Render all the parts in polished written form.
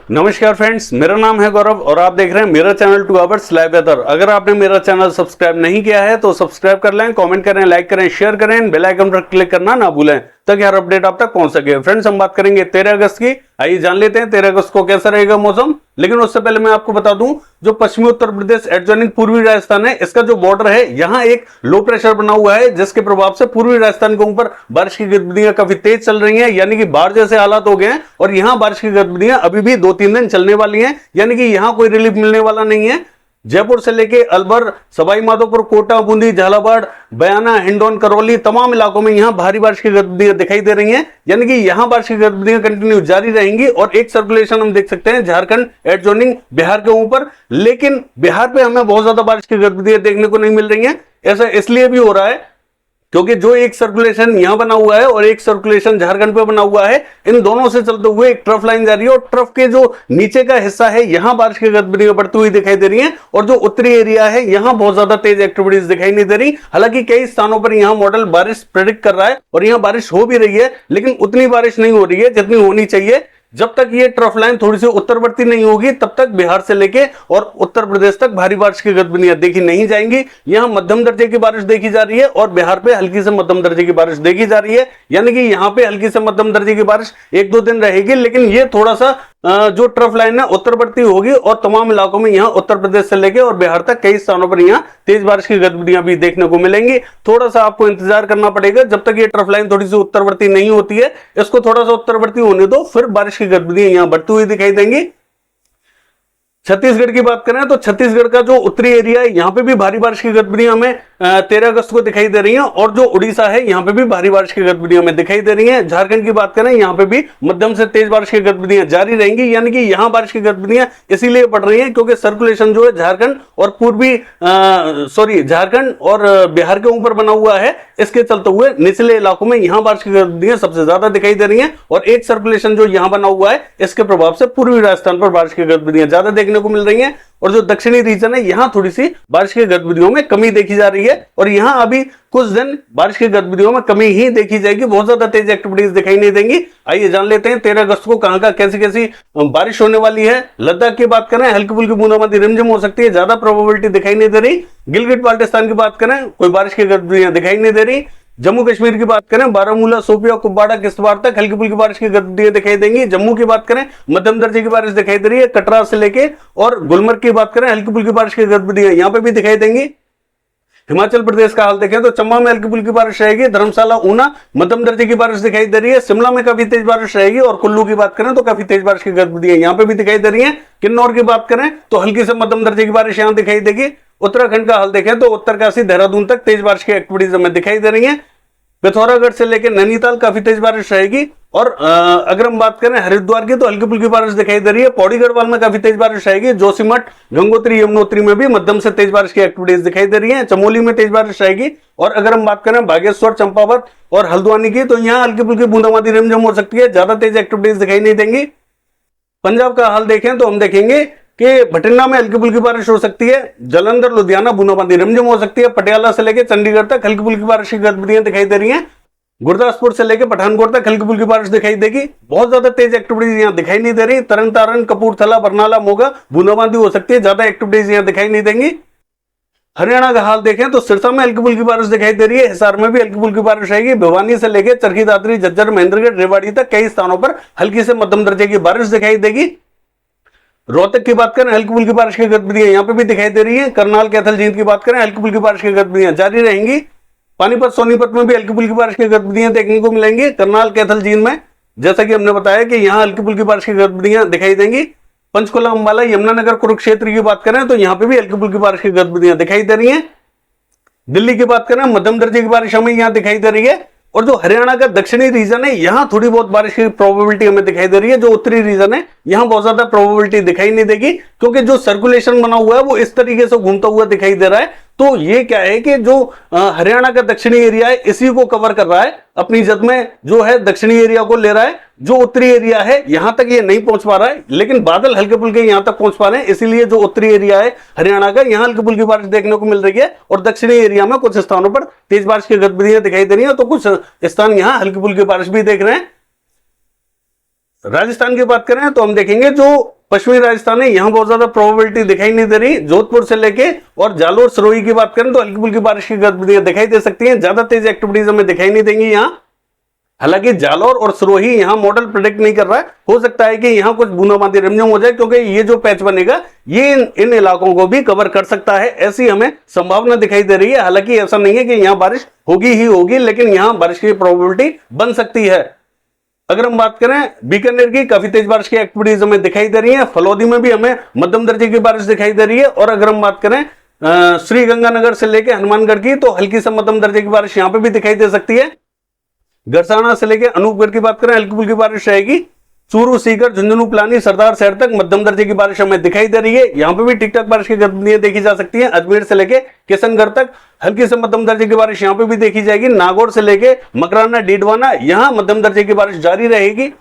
नमस्कार फ्रेंड्स, मेरा नाम है गौरव और आप देख रहे हैं मेरा चैनल 2 आवर्स लाइव वेदर। अगर आपने मेरा चैनल सब्सक्राइब नहीं किया है तो सब्सक्राइब कर लें, कमेंट करें, लाइक करें, शेयर करें, बेल आइकन पर क्लिक करना ना भूलें ताकि हर अपडेट आप तक पहुंच सके। फ्रेंड्स, हम बात करेंगे 13 अगस्त की। आइए जान लेते हैं 13 अगस्त को कैसा रहेगा मौसम। लेकिन उससे पहले मैं आपको बता दूं, जो पश्चिमी उत्तर प्रदेश एडजॉइनिंग पूर्वी राजस्थान है, इसका जो बॉर्डर है, यहाँ एक लो प्रेशर बना हुआ है जिसके प्रभाव से पूर्वी राजस्थान के ऊपर बारिश की गतिविधियां काफी तेज चल रही हैं, यानी कि बाढ़ जैसे हालात हो गए हैं। और यहाँ बारिश की गतिविधियां अभी भी 2-3 दिन चलने वाली हैं, यानी कि यहाँ कोई रिलीफ मिलने वाला नहीं है। जयपुर से लेके अलवर, सवाई माधोपुर, कोटा, बूंदी, झालावाड़, बयाना, हिंडौन, करौली, तमाम इलाकों में यहां भारी बारिश की गतिविधियां दिखाई दे रही हैं, यानी कि यहां बारिश की गतिविधियां कंटिन्यू जारी रहेंगी। और एक सर्कुलेशन हम देख सकते हैं झारखंड एडजॉइनिंग बिहार के ऊपर, लेकिन बिहार पे हमें बहुत ज्यादा बारिश की गतिविधियां देखने को नहीं मिल रही हैं। ऐसा इसलिए भी हो रहा है क्योंकि जो एक सर्कुलेशन यहां बना हुआ है और एक सर्कुलेशन झारखंड पे बना हुआ है, इन दोनों से चलते हुए एक ट्रफ लाइन जा रही है और ट्रफ के जो नीचे का हिस्सा है, यहां बारिश की गतिविधियां बढ़ती हुई दिखाई दे रही हैं। और जो उत्तरी एरिया है, यहां बहुत ज्यादा तेज एक्टिविटीज दिखाई नहीं दे रही। हालांकि कई स्थानों पर यहां मॉडल बारिश प्रेडिक्ट कर रहा है और यहां बारिश हो भी रही है, लेकिन उतनी बारिश नहीं हो रही है जितनी होनी चाहिए। जब तक ये ट्रफ लाइन थोड़ी सी उत्तरवर्ती नहीं होगी, तब तक बिहार से लेके और उत्तर प्रदेश तक भारी बारिश की गतिविधियां देखी नहीं जाएंगी। यहां मध्यम दर्जे की बारिश देखी जा रही है और बिहार पे हल्की से मध्यम दर्जे की बारिश देखी जा रही है, यानी कि यहां पे हल्की से मध्यम दर्जे की बारिश 1-2 दिन रहेगी। लेकिन ये थोड़ा सा जो ट्रफ लाइन है उत्तरवर्ती होगी और तमाम इलाकों में यहां उत्तर प्रदेश से लेके और बिहार तक कई स्थानों पर यहां तेज बारिश की गतिविधियां भी देखने को मिलेंगी। थोड़ा सा आपको इंतजार करना पड़ेगा जब तक ये ट्रफ लाइन थोड़ी सी उत्तरवर्ती नहीं होती है। इसको थोड़ा सा उत्तरवर्ती होने दो, फिर बारिश की गतिविधियां यहां बढ़ती हुई दिखाई देंगी। छत्तीसगढ़ की बात करें तो छत्तीसगढ़ का जो उत्तरी एरिया है, यहां पे भी भारी बारिश की गतिविधियां हमें 13 अगस्त को दिखाई दे रही हैं। और जो उड़ीसा है, यहां पे भी भारी बारिश की गतिविधियां हमें दिखाई दे रही हैं। झारखंड की बात करें, यहां पे भी मध्यम से तेज बारिश की गतिविधियां जारी रहेंगी, यानी कि यहां बारिश की गतिविधियां इसीलिए बढ़ रही हैं क्योंकि सर्कुलेशन जो है झारखंड और झारखंड और बिहार के ऊपर बना हुआ है। इसके चलते हुए निचले इलाकों में यहां बारिश की गतिविधियां सबसे ज्यादा दिखाई दे रही हैं। और एक सर्कुलेशन जो यहां बना हुआ है, इसके प्रभाव से पूर्वी राजस्थान पर बारिश की गतिविधियां ज्यादा देखने को मिल रही हैं। और जो दक्षिणी रीजन है, यहां थोड़ी सी बारिश की गतिविधियों में कमी देखी जा रही है और यहां अभी कुछ दिन बारिश की गतिविधियों में कमी ही देखी जाएगी, बहुत ज्यादा तेज एक्टिविटीज दिखाई नहीं देंगी। आइए जान लेते हैं 13 अगस्त को कहां का कैसी कैसी बारिश होने वाली है। लद्दाख की बात करें, हल्की फुल्की बूंदाबांदी रिमझिम हो सकती है, ज्यादा प्रोबेबिलिटी दिखाई नहीं दे रही। गिलगिट बाल्टिस्तान की बात करें, कोई बारिश की गतिविधियां दिखाई नहीं दे रही। जम्मू कश्मीर की बात करें, बारामूला, शोपिया, कुपवाड़ा, किश्तवाड़ तक हल्की फुल्की बारिश की गतिविधियां दिखाई देंगी। जम्मू की बात करें, मध्यम दर्जे की बारिश दिखाई दे रही है। कटरा से लेके और गुलमर्ग की बात करें, हल्की फुल्की बारिश की गतिविधियां यहां पे भी दिखाई देंगी। हिमाचल प्रदेश का हाल देखें तो चंबा में हल्की फुल्की बारिश रहेगी। धर्मशाला, ऊना मध्यम दर्जे की बारिश दिखाई दे रही है। शिमला में काफी तेज बारिश रहेगी। और कुल्लू की बात करें तो काफी तेज बारिश की गतिविधियां यहां पे भी दिखाई दे रही है। किन्नौर की बात करें तो हल्की से मध्यम दर्जे की बारिश यहां दिखाई देगी। उत्तराखंड का हाल देखें तो उत्तरकाशी, देहरादून तक तेज बारिश की एक्टिविटीज हमें दिखाई दे रही है। पिथौरागढ़ से लेकर नैनीताल काफी तेज बारिश रहेगी। और अगर हम बात करें हरिद्वार की तो हल्की फुल्की बारिश दिखाई दे रही है। पौड़ी गढ़वाल में काफी तेज बारिश रहेगी। जोशीमठ, गंगोत्री, यमुनोत्री में भी मध्यम से तेज बारिश की एक्टिविटीज दिखाई दे रही है। चमोली में तेज बारिश रहेगी। और अगर हम बात करें बागेश्वर, चंपावत और हल्द्वानी की, तो यहाँ हल्की फुल्की बूंदाबांदी रिमझिम हो सकती है, ज्यादा तेज एक्टिविटीज दिखाई नहीं देंगी। पंजाब का हाल देखें तो हम देखेंगे कि बठिंडा में हल्की फुल्की बारिश हो सकती है। जालंधर, लुधियाना बूंदाबांदी रिमझिम हो सकती है। पटियाला से लेकर चंडीगढ़ तक हल्की फुल्की बारिश की गतिविधियां दिखाई दे रही हैं। गुरदासपुर से लेकर पठानकोट तक हल्की फुल्की बारिश दिखाई देगी। बहुत ज्यादा तेज एक्टिविटीज यहां दिखाई नहीं दे रही। तरन तारण, कपूरथला, बरनाला, मोगा बूंदाबांदी हो सकती है, ज्यादा एक्टिविटीज यहां दिखाई नहीं देंगी। हरियाणा का हाल देखें तो सिरसा में हल्की फुल्की बारिश दिखाई दे रही है। हिसार में भी हल्की फुल्की बारिश रहेगी। भिवानी से लेकर चरखी दादरी, झज्जर, महेंद्रगढ़, रेवाड़ी तक कई स्थानों पर हल्की से मध्यम दर्जे की बारिश दिखाई देगी। रोहतक की बात करें, हल्की फुल्की बारिश की गतिविधियां यहां पे भी दिखाई दे रही है। करनाल, कैथल, जींद की बात करें, हल्की फुल्की बारिश की गतिविधियां जारी रहेंगी। पानीपत, सोनीपत में भी हल्की फुल्की बारिश की गतिविधियां देखने को मिलेंगी। करनाल, कैथल, जींद में जैसा कि हमने बताया कि यहां हल्की फुल्की बारिश की गतिविधियां दिखाई देंगी। पंचकुला, अंबाला, यमुनानगर, कुरुक्षेत्र की बात करें तो यहां पे भी हल्की फुल्की बारिश की गतिविधियां दिखाई दे रही हैं। दिल्ली की बात करें, मध्यम दर्जे की बारिश हमें यहां दिखाई दे रही है। और जो हरियाणा का दक्षिणी रीजन है, यहां थोड़ी बहुत बारिश की प्रोबेबिलिटी हमें दिखाई दे रही है। जो उत्तरी रीजन है, यहां बहुत ज्यादा प्रोबेबिलिटी दिखाई नहीं देगी क्योंकि जो सर्कुलेशन बना हुआ है वो इस तरीके से घूमता हुआ दिखाई दे रहा है। तो ये क्या है कि जो हरियाणा का दक्षिणी एरिया है, इसी को कवर कर रहा है, अपनी जद में जो है दक्षिणी एरिया को ले रहा है। जो उत्तरी एरिया है यहां तक ये नहीं पहुंच पा रहा है, लेकिन बादल हल्के फुल्के यहां तक पहुंच पा रहे हैं। इसीलिए जो उत्तरी एरिया है हरियाणा का, यहां हल्की फुल्की बारिश देखने को मिल रही है। और दक्षिणी एरिया में कुछ स्थानों पर तेज बारिश की गतिविधियां दिखाई दे रही है, तो कुछ स्थान यहां हल्की फुल्की बारिश भी देख रहे हैं। राजस्थान की बात करें तो हम देखेंगे जो पश्चिमी राजस्थान है, यहाँ बहुत ज्यादा प्रोबेबिलिटी दिखाई नहीं दे रही। जोधपुर से लेके और जालोर सिरोही की बात करें तो हल्की फुल्की बारिश की गतिविधियां दिखाई दे सकती हैं, ज्यादा तेज एक्टिविटीज हमें दिखाई नहीं देंगी यहाँ। हालांकि जालोर और सिरोही यहाँ मॉडल प्रेडिक्ट नहीं कर रहा है, हो सकता है कि यहाँ कुछ बूंदाबांदी रिमझिम हो जाए, क्योंकि ये जो पैच बनेगा ये इन इलाकों को भी कवर कर सकता है, ऐसी हमें संभावना दिखाई दे रही है। हालांकि ऐसा नहीं है कि यहाँ बारिश होगी ही होगी, लेकिन यहाँ बारिश की प्रोबेबिलिटी बन सकती है। अगर हम बात करें बीकानेर की, काफी तेज बारिश की एक्टिविटीज हमें दिखाई दे रही है। फलौदी में भी हमें मध्यम दर्जे की बारिश दिखाई दे रही है। और अगर हम बात करें श्री गंगानगर से लेकर हनुमानगढ़ की, तो हल्की से मध्यम दर्जे की बारिश यहाँ पे भी दिखाई दे सकती है। गरसाना से लेकर अनूपगढ़ की बात करें, हल्की फुल्की बारिश रहेगी। चूरू, सीकर, झुंझुनू, प्लानी, सरदार शहर तक मध्यम दर्जे की बारिश हमें दिखाई दे रही है। यहाँ पे भी ठीक ठाक बारिश की गतिविधियां देखी जा सकती हैं। अजमेर से लेके किशनगढ़ तक हल्की से मध्यम दर्जे की बारिश यहाँ पे भी देखी जाएगी। नागौर से लेके मकराना, डीडवाना, यहाँ मध्यम दर्जे की बारिश जारी रहेगी।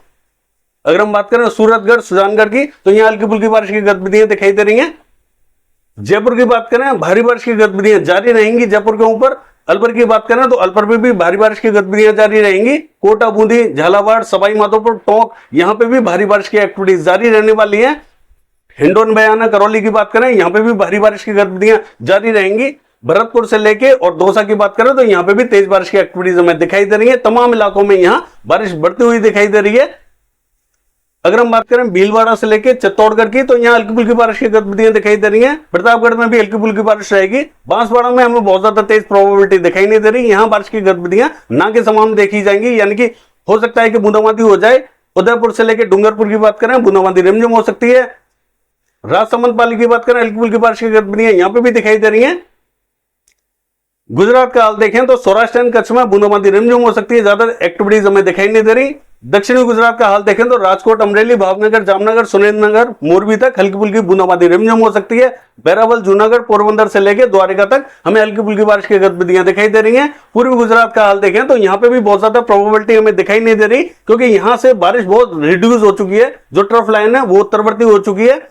अगर हम बात करें सूरतगढ़, सुजानगढ़ की, तो यहाँ हल्की फुल्की बारिश की गतिविधियां दिखाई दे रही है। जयपुर की बात करें, भारी बारिश की गतिविधियां जारी रहेंगी जयपुर के ऊपर। अलवर की बात करें तो अलवर में भी भारी बारिश की गतिविधियां जारी रहेंगी। कोटा, बूंदी, झालावाड़, सवाई माधोपुर, टोंक, यहां पे भी भारी बारिश की एक्टिविटीज जारी रहने वाली है। हिंडौन, बयाना, करौली की बात करें, यहां पे भी भारी बारिश की गतिविधियां जारी रहेंगी। भरतपुर से लेके और दौसा की बात करें तो यहां पे भी तेज बारिश की एक्टिविटीज हमें दिखाई दे रही है। तमाम इलाकों में यहां बारिश बढ़ती हुई दिखाई दे रही है। अगर हम बात करें भीलवाड़ा से लेके चित्तौड़गढ़ की, तो यहाँ हल्की फुल्की बारिश की गतिविधियां दिखाई दे रही हैं। प्रतापगढ़ में भी हल्की फुल्की बारिश रहेगी। बांसवाड़ा में हमें बहुत ज्यादा तेज प्रोबेबिलिटी दिखाई नहीं दे रही, यहाँ बारिश की गतिविधियां ना के समान देखी जाएंगी, यानी कि हो सकता है कि बूंदाबांदी हो जाए। उदयपुर से लेकर डूंगरपुर की बात करें, बूंदाबांदी रिमझिम हो सकती है। राजसमंद पाली की बात करें, हल्की फुल्की बारिश की गतिविधियां यहाँ पे भी दिखाई दे रही है। गुजरात का हाल देखें तो सौराष्ट्र एंड कच्छ में बूंदाबांदी रिमझिम हो सकती है, ज्यादा एक्टिविटीज हमें दिखाई नहीं दे रही। दक्षिणी गुजरात का हाल देखें तो राजकोट, अमरेली, भावनगर, जामनगर, सुरेंद्रनगर, मोरबी तक हल्की फुल्की बूंदाबांदी रिमझिम हो सकती है। बैरावल, जूनागढ़, पोरबंदर से लेकर द्वारिका तक हमें हल्की फुल्की बारिश की गतिविधियां दिखाई दे रही हैं। पूर्वी गुजरात का हाल देखें तो यहाँ पे भी बहुत ज्यादा प्रोबेबिलिटी हमें दिखाई नहीं दे रही, क्योंकि यहाँ से बारिश बहुत रिड्यूस हो चुकी है। जो ट्रफ लाइन है वो उत्तरवर्ती हो चुकी है।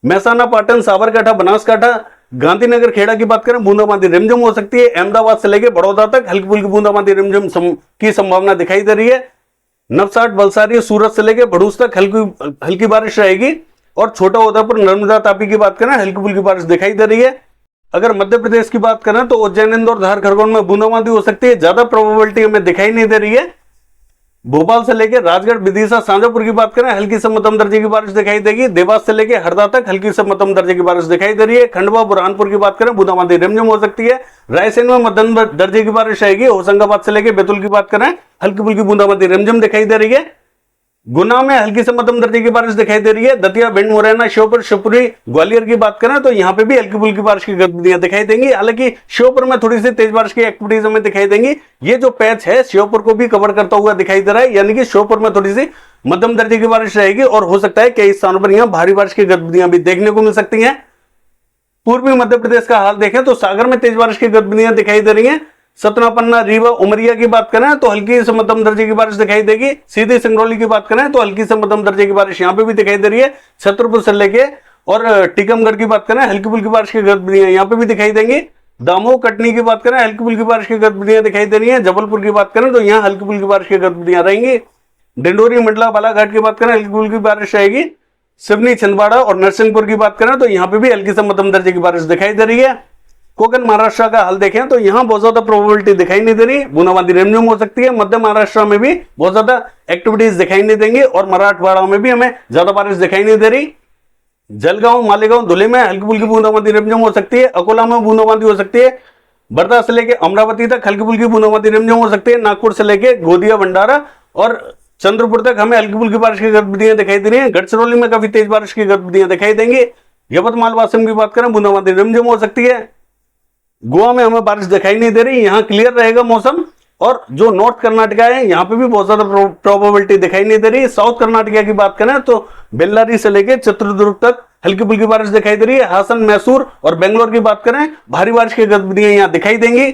महसाना, पाटन, साबरकांठा, बनासकांठा, गांधीनगर, खेड़ा की बात करें, बूंदाबांदी रिमझिम हो सकती है। अहमदाबाद से लेकर बड़ौदा तक हल्की फुल्की बूंदाबांदी रिमझिम की संभावना दिखाई दे रही है। नवसाट, बलसारी, सूरत से लेकर भड़ूस तक हल्की बारिश रहेगी। और छोटा उदयपुर, नर्मदा, तापी की बात करें, हल्की फुल्की बारिश दिखाई दे रही है। अगर मध्य प्रदेश की बात करें तो उज्जैन, इंदौर, धार, खरगोन में बूंदाबांदी हो सकती है, ज्यादा प्रोबेबिलिटी हमें दिखाई नहीं दे रही है। भोपाल से लेकर राजगढ़, विदिशा, शाजापुर की बात करें, हल्की से मध्यम दर्जे की बारिश दिखाई देगी। देवास से लेकर हरदा तक हल्की से मध्यम दर्जे की बारिश दिखाई दे रही है। खंडवा, बुरहानपुर की बात करें, बूंदाबांदी रिमझिम हो सकती है। रायसेन में मध्यम दर्जे की बारिश आएगी। होशंगाबाद से लेकर बैतूल की बात करें, हल्की फुल्की बूंदाबांदी रिमझिम दिखाई दे रही है। गुना में हल्की से मध्यम दर्जे की बारिश दिखाई दे रही है। दतिया, भिंड, मुरैना, श्योपुर, शिवपुरी, ग्वालियर की बात करें तो यहाँ पे भी हल्की फुल्की बारिश की गतिविधियां दिखाई देंगी। हालांकि श्योपुर में थोड़ी सी तेज बारिश की एक्टिविटीज हमें दिखाई देंगी। ये जो पैच है श्योपुर को भी कवर करता हुआ दिखाई दे रहा है, यानी कि श्योपुर में थोड़ी सी मध्यम दर्जे की बारिश रहेगी और हो सकता है कई स्थानों पर यहाँ भारी बारिश की गतिविधियां भी देखने को मिल सकती है। पूर्वी मध्य प्रदेश का हाल देखें तो सागर में तेज बारिश की गतिविधियां दिखाई दे रही है। सतना, पन्ना, रीवा, उमरिया की बात करें तो हल्की से मध्यम दर्जे की बारिश दिखाई देगी। सीधी सिंगरौली की बात करें तो हल्की से मध्यम दर्जे की बारिश यहाँ पे भी दिखाई दे रही है। छतरपुर से लेके और टीकमगढ़ की बात करें, हल्की फुल्की बारिश की गतिविधियां यहाँ पे भी दिखाई देंगी। दामोह, कटनी की बात करें, हल्की फुल्की बारिश की गतिविधियां दिखाई दे रही है। जबलपुर की बात करें तो यहाँ हल्की फुल्की बारिश की गतिविधियां रहेंगी। डिंडोरी, मंडला, बालाघाट की बात करें, हल्की फुल्की बारिश रहेगी। सिवनी, छिंदवाड़ा और नरसिंहपुर की बात करें तो यहाँ पे भी हल्की से मध्यम दर्जे की बारिश दिखाई दे रही है। कोकण महाराष्ट्र का हाल देखें तो यहाँ बहुत ज्यादा प्रोबेबिलिटी दिखाई नहीं दे रही, बूंदाबांदी रिमझिम हो सकती है। मध्य महाराष्ट्र में भी बहुत ज्यादा एक्टिविटीज दिखाई नहीं देंगी और मराठवाड़ा में भी हमें ज्यादा बारिश दिखाई नहीं दे रही। जलगांव, मालेगांव, धुले में हल्की फुल्की बूंदाबांदी रिमझिम हो सकती है। अकोला में बूंदाबांदी हो सकती है। वर्धा से लेकर अमरावती तक हल्की फुल्की बूंदाबांदी रिमझिम हो सकती है। नागपुर से लेकर गोदिया, भंडारा और चंद्रपुर तक हमें हल्की फुल्की बारिश की गतिविधियां दिखाई दे रही है। गढ़चिरौली में काफी तेज बारिश की गतिविधियां दिखाई देंगी। यवतमाल, वाशिम की बात करें, बूंदाबांदी रिमझिम हो सकती है। गोवा में हमें बारिश दिखाई नहीं दे रही, यहाँ क्लियर रहेगा मौसम। और जो नॉर्थ कर्नाटका है यहाँ पे भी बहुत ज्यादा प्रोबेबिलिटी दिखाई नहीं दे रही। साउथ कर्नाटका की बात करें तो बेल्लारी से लेकर चित्रदुर्ग तक हल्की फुल्की बारिश दिखाई दे रही है। हासन, मैसूर और बेंगलोर की बात करें, भारी बारिश की गतिविधियां यहाँ दिखाई देंगी।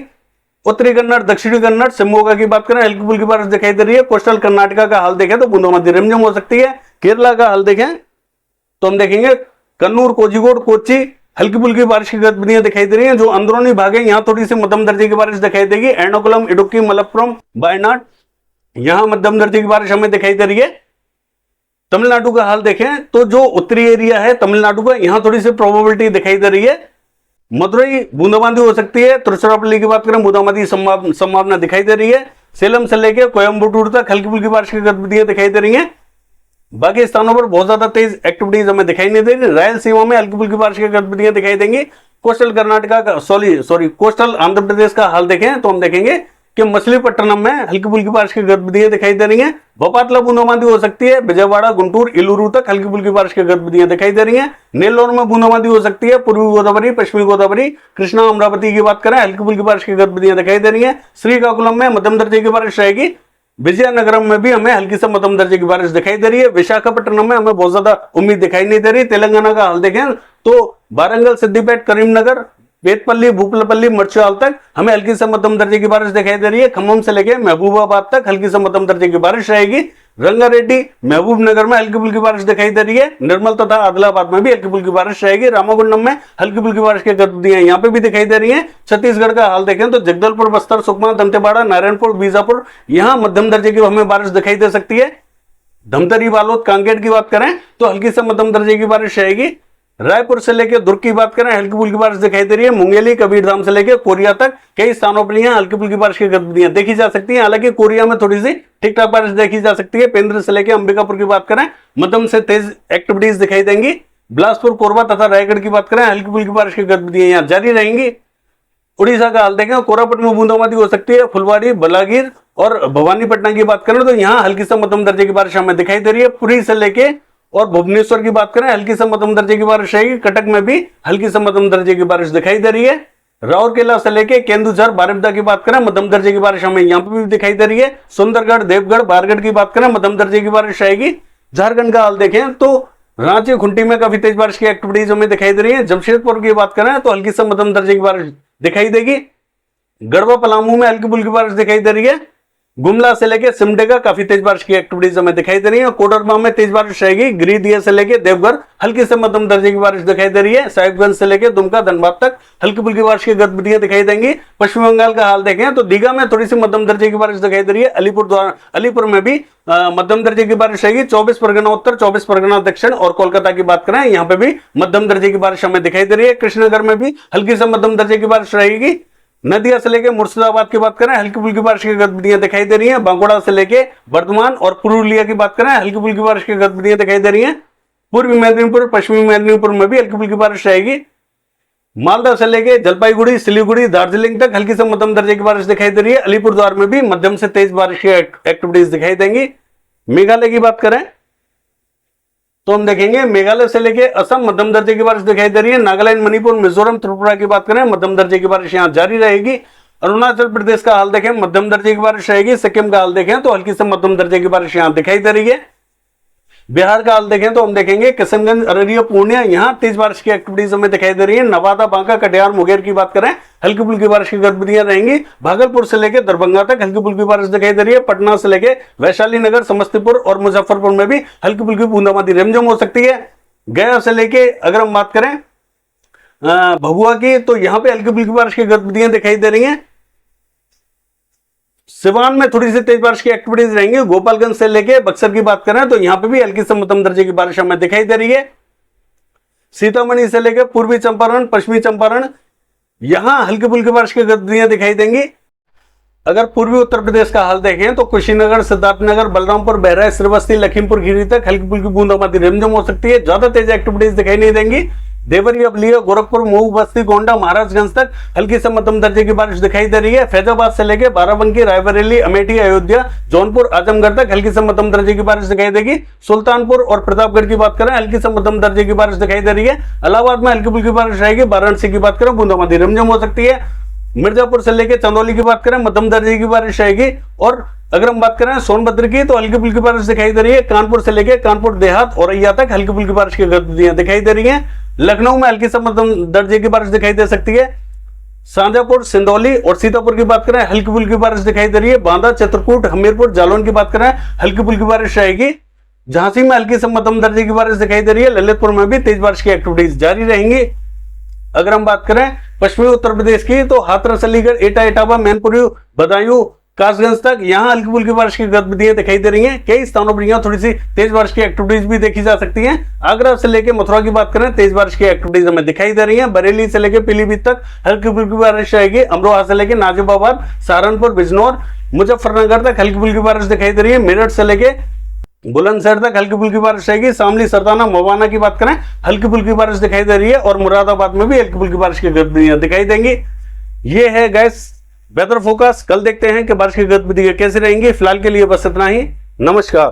उत्तरी कन्नड़, दक्षिणी कन्नड़, शिवमोगा की बात करें, हल्की फुल्की बारिश दिखाई दे रही है। कोस्टल कर्नाटका का हाल देखें तो बूंदाबांदी रिमझिम हो सकती है। केरला का हाल देखें तो हम देखेंगे कन्नूर, कोझिकोड, कोच्चि हल्की फुल्की बारिश की गतिविधियां दिखाई दे रही हैं। जो अंदरूनी भाग है यहाँ थोड़ी सी मध्यम दर्जे की बारिश दिखाई देगी। एर्नाकुलम, इडुक्की, मलप्पुरम, वायनाड यहाँ मध्यम दर्जे की बारिश हमें दिखाई दे रही है। तमिलनाडु का हाल देखें तो जो उत्तरी एरिया है तमिलनाडु का, यहां थोड़ी सी प्रोबेबिलिटी दिखाई दे रही है। मदुरई बूंदाबांदी हो सकती है। तिरुचिरापल्ली की बात करें, बूंदाबांदी संभावना दिखाई दे रही है। सेलम से लेकर कोयम्बटूर तक हल्की फुल्की बारिश की गतिविधियां दिखाई दे रही हैं। बाकी स्थानों पर बहुत ज्यादा तेज एक्टिविटीज हमें दिखाई नहीं दे रही। रायलसीमा में हल्की फुल्की बारिश की गतिविधियां दिखाई देंगी। कोस्टल कर्नाटका का कोस्टल आंध्र प्रदेश का हाल देखें तो हम देखेंगे कि मछलीपट्टनम में हल्की फुल्की बारिश की गतिविधियां दिखाई दे रही हैं। बोपातला बूंदाबांदी हो सकती है। विजयवाड़ा, गुंटूर, इलूरू तक हल्की फुल्की बारिश की गतिविधियां दिखाई दे रही हैं। नेल्लोर में बूंदाबांदी हो सकती है। पूर्वी गोदावरी, पश्चिमी गोदावरी, कृष्णा, अमरावती की बात करें, हल्की फुल्की बारिश की गतिविधियां दिखाई दे रही है। श्रीकाकुलम में मध्यम दर्जे की बारिश रहेगी। विजयनगरम में भी हमें हल्की से मध्यम दर्जे की बारिश दिखाई दे रही है। विशाखापट्टनम में हमें बहुत ज्यादा उम्मीद दिखाई नहीं दे रही। तेलंगाना का हाल देखें तो वारंगल, सिद्दीपेट, करीमनगर, पेटपल्ली, भूपलपल्ली, मर्चाल तक हमें हल्की से मध्यम दर्जे की बारिश दिखाई दे रही है। खम्मम से लेकर महबूबाबाद तक हल्की से मध्यम दर्जे की बारिश रहेगी। रंगारेड्डी, महबूब नगर में हल्की फुल्की बारिश दिखाई दे रही है। निर्मल तथा आदिलाबाद में भी हल्की फुल्की बारिश रहेगी। रामागुंडम में हल्की फुल्की बारिश की गतिविधियां यहाँ पे भी दिखाई दे रही है। छत्तीसगढ़ का हाल देखें तो जगदलपुर, बस्तर, सुकमा, दंतेवाड़ा, नारायणपुर, बीजापुर, यहाँ मध्यम दर्जे की हमें बारिश दिखाई दे सकती है। धमतरी, बालोद, कांकेर की बात करें तो हल्की से मध्यम दर्जे की बारिश रहेगी। रायपुर से लेकर दुर्ग की बात करें, हल्की फुल्की बारिश दिखाई दे रही है। मुंगेली, कबीरधाम से लेकर कोरिया तक कई स्थानों पर यहाँ हल्की फुल्की बारिश की गतिविधियां देखी जा सकती हैं। हालांकि कोरिया में थोड़ी सी ठीक ठाक बारिश देखी जा सकती है। पेंद्र से लेकर अंबिकापुर की बात करें, मध्यम से तेज एक्टिविटीज दिखाई देंगी। बिलासपुर, कोरबा तथा रायगढ़ की बात करें, हल्की फुल्की बारिश की गतिविधियां यहाँ जारी रहेंगी। उड़ीसा का हाल देखें, कोरापुट में बूंदाबांदी हो सकती है। फुलवाड़ी, बलागीर और भवानीपटना की बात करें तो यहाँ हल्की से मध्यम दर्जे की बारिश हमें दिखाई दे रही है। पुरी से लेके और भुवनेश्वर की बात करें, हल्की से मध्यम दर्जे की बारिश रहेगी। कटक में भी हल्की से मध्यम दर्जे की बारिश दिखाई दे रही है। राउरकेला से लेके केंदुझर, बारिपदा की बात करें, मध्यम दर्जे की बारिश हमें यहाँ पे भी दिखाई दे रही है। सुंदरगढ़, देवगढ़, बारगढ़ की बात करें, मध्यम दर्जे की बारिश रहेगी। झारखंड का हाल देखें तो रांची, खुंटी में काफी तेज बारिश की एक्टिविटीज हमें दिखाई दे रही है। जमशेदपुर की बात करें तो हल्की से मध्यम दर्जे की बारिश दिखाई देगी। गढ़वा, पलामू में हल्की फुल्की बारिश दिखाई दे रही है। गुमला से लेकर सिमडेगा काफी तेज बारिश की एक्टिविटीज हमें दिखाई दे रही है। कोडरमा में तेज बारिश रहेगी। गिरिडीह से लेकर देवघर हल्की से मध्यम दर्जे की बारिश दिखाई दे रही है। साहिबगंज से लेकर दुमका, धनबाद तक हल्की फुल्की बारिश की गतिविधियां दिखाई देंगी। पश्चिम बंगाल का हाल देखें तो दीघा में थोड़ी सी मध्यम दर्जे की बारिश दिखाई दे रही है। अलीपुर में भी मध्यम दर्जे की बारिश रहेगी। 24 परगना उत्तर, 24 परगना दक्षिण और कोलकाता की बात करें, यहाँ पे भी मध्यम दर्जे की बारिश हमें दिखाई दे रही है। कृष्णनगर में भी हल्की से मध्यम दर्जे की बारिश रहेगी। नदिया से लेकर मुर्शिदाबाद की बात करें, हल्की फुल्की बारिश की गतिविधियां दिखाई दे रही हैं। बांकुड़ा से लेकर बर्धमान और पुरुलिया की बात करें, हल्की फुल्की बारिश की गतिविधियां दिखाई दे रही हैं। पूर्वी मेदिनीपुर, पश्चिमी मेदिनीपुर में भी हल्की फुल्की बारिश रहेगी। मालदा से लेकर जलपाईगुड़ी, सिलीगुड़ी, दार्जिलिंग तक हल्की से मध्यम दर्जे की बारिश दिखाई दे रही है। अलीपुरद्वार में भी मध्यम से तेज बारिश की एक्टिविटीज दिखाई देंगी। मेघालय की बात करें तो हम देखेंगे मेघालय से लेके असम मध्यम दर्जे की बारिश दिखाई दे रही है। नागालैंड, मणिपुर, मिजोरम, त्रिपुरा की बात करें, मध्यम दर्जे की बारिश यहां जारी रहेगी। अरुणाचल प्रदेश का हाल देखें, मध्यम दर्जे की बारिश रहेगी। सिक्किम का हाल देखें तो हल्की से मध्यम दर्जे की बारिश यहां दिखाई दे रही है। बिहार का हाल देखें तो हम देखेंगे किशनगंज, अररिया, पूर्णिया, यहां तेज बारिश की एक्टिविटीज हमें दिखाई दे रही है। नवादा, बांका, कटिहार, मुंगेर की बात करें, हल्की फुल्की बारिश की गतिविधियां रहेंगी। भागलपुर से लेकर दरभंगा तक हल्की फुल्की बारिश दिखाई दे रही है। पटना से लेकर वैशाली नगर, समस्तीपुर और मुजफ्फरपुर में भी हल्की फुल्की बूंदाबांदी रिमझिम हो सकती है। गया से लेके अगर हम बात करें भभुआ की तो यहां पे हल्की फुल्की बारिश की गतिविधियां दिखाई दे रही हैं। सिवान में थोड़ी सी तेज बारिश की एक्टिविटीज रहेंगी। गोपालगंज से लेके बक्सर की बात करें तो यहां पे भी हल्की से मध्यम दर्जे की बारिश हमें दिखाई दे रही है। सीतामढ़ी से लेकर पूर्वी चंपारण, पश्चिमी चंपारण, यहां हल्की फुल्की बारिश की गतिविधियां दिखाई देंगी। अगर पूर्वी उत्तर प्रदेश का हाल देखें तो कुशीनगर, सिद्धार्थनगर, बलरामपुर, बहराइच, श्रीवस्ती, लखीमपुर खीरी तक हल्की फुल्की बूंदाबांदी रिमझिम हो सकती है। ज्यादा तेज एक्टिविटीज दिखाई नहीं देंगी। देवरिया, बलिया, गोरखपुर, मऊ, बस्ती, गोंडा, महाराजगंज तक हल्की से मध्यम दर्जे की बारिश दिखाई दे रही है। फैजाबाद से लेकर बाराबंकी, रायबरेली, अमेठी, अयोध्या, जौनपुर, आजमगढ़ तक हल्की से मध्यम दर्जे की बारिश दिखाई देगी। सुल्तानपुर और प्रतापगढ़ की बात करें, हल्की से मध्यम दर्जे की बारिश दिखाई दे रही है। इलाहाबाद में हल्की फुल्की बारिश रहेगी। वाराणसी की बात करें, बूंदाबांदी रिमझिम हो सकती है। मिर्जापुर से लेकर चंदौली की बात करें, मध्यम दर्जे की बारिश रहेगी। और अगर हम बात करें सोनभद्र की तो हल्की फुल्की बारिश दिखाई दे रही है। कानपुर से लेकर कानपुर देहात, औरैया तक हल्की फुल्की बारिश की गतिविधियां दिखाई दे रही है। लखनऊ में हल्की से मध्यम दर्जे की बारिश दिखाई दे सकती है। शाजापुर, सिंदौली और सीतापुर की बात करें, हल्की फुल्की बारिश दिखाई दे रही है। बांदा, चित्रकूट, हमीरपुर, जालौन की बात करें, हल्की फुल्की बारिश रहेगी। झांसी में हल्की से मध्यम दर्जे की बारिश दिखाई दे रही है। ललितपुर में भी तेज बारिश की एक्टिविटीज जारी रहेंगी। अगर हम बात करें पश्चिमी उत्तर प्रदेश की तो हाथरस, अलीगढ़, एटा, इटावा, मैनपुरी, बदायूं, कासगंज तक यहाँ हल्की फुल्की बारिश की गतिविधियां दिखाई दे रही हैं। कई स्थानों पर यहाँ थोड़ी सी तेज बारिश की एक्टिविटीज भी देखी जा सकती हैं। आगरा से लेकर मथुरा की बात करें, तेज बारिश की एक्टिविटीज हमें दिखाई दे रही हैं। बरेली से लेकर पीलीभीत तक हल्की फुल्की बारिश रहेगी। अमरोहा से लेकर नाजिबाबाद, सहारनपुर, बिजनौर, मुजफ्फरनगर तक हल्की फुल्की बारिश दिखाई दे रही है। मेरठ से लेके बुलंदशहर तक हल्की फुल्की बारिश रहेगी। शामली, सरदाना, मवाना की बात करें, हल्की फुल्की बारिश दिखाई दे रही है और मुरादाबाद में भी हल्की फुल्की बारिश की गतिविधियां दिखाई देंगी। ये है गाइस वेदर फोकस। कल देखते हैं कि बारिश की गतिविधियां कैसी रहेंगी। फिलहाल के लिए बस इतना ही। नमस्कार।